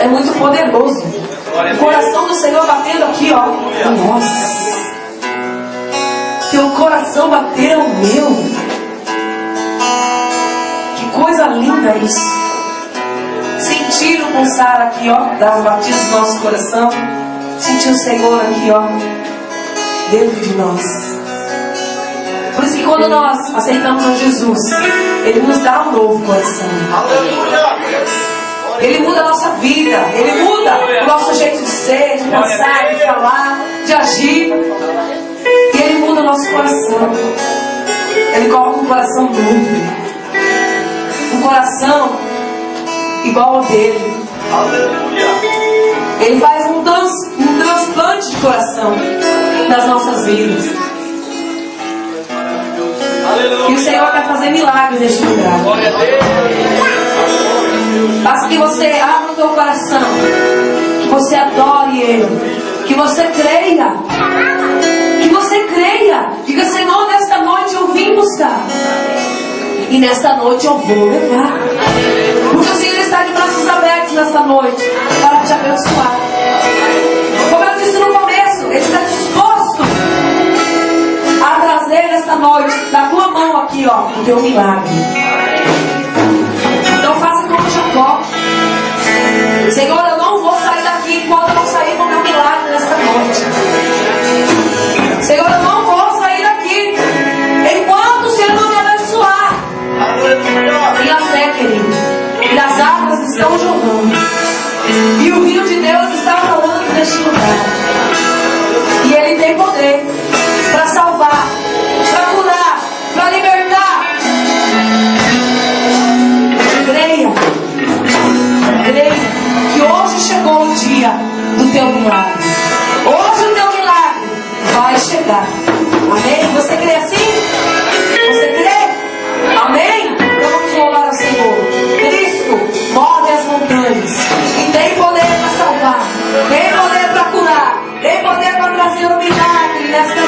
é muito poderoso. O coração do Senhor batendo aqui, ó. Nossa, teu coração bateu, meu. Que coisa linda isso. Sentir o pulsar aqui, ó, das batidas do nosso coração. Sentir o Senhor aqui, ó, dentro de nós. Por isso que quando nós aceitamos a Jesus, Ele nos dá um novo coração. Ele muda a nossa vida. Ele muda o nosso jeito de ser, de pensar, de falar, de agir. E Ele muda o nosso coração. Ele coloca um coração novo. Um coração igual ao dele. Ele faz um transplante de coração nas nossas vidas. E o Senhor quer fazer milagres neste lugar. Basta que você abra o teu coração, que você adore Ele, que você creia. Que você creia. Diga: Senhor, nesta noite eu vim buscar. E nesta noite eu vou levar. Porque o Senhor está de braços abertos nesta noite para te abençoar. Como eu disse no começo, Ele está disposto a trazer nesta noite da tua mão aqui, ó, o teu milagre. Então faça como Jacó. Senhor, eu não vou sair daqui enquanto eu não sair com o meu milagre nesta noite. Senhor, eu não vou sair daqui enquanto o Senhor não me abençoar. Tenha fé, querido. E as águas estão jogando. E o rio de Deus está rolando neste lugar. E Ele tem poder para salvar, para curar, para libertar. Creia. Creia que hoje chegou o dia do teu milagre. Hoje o teu milagre vai chegar. Amém? Você crê assim? Você crê? Amém? Então vamos louvar ao Senhor. Cristo move as montanhas e tem poder para salvar, tem poder para curar, tem poder para trazer o milagre nesta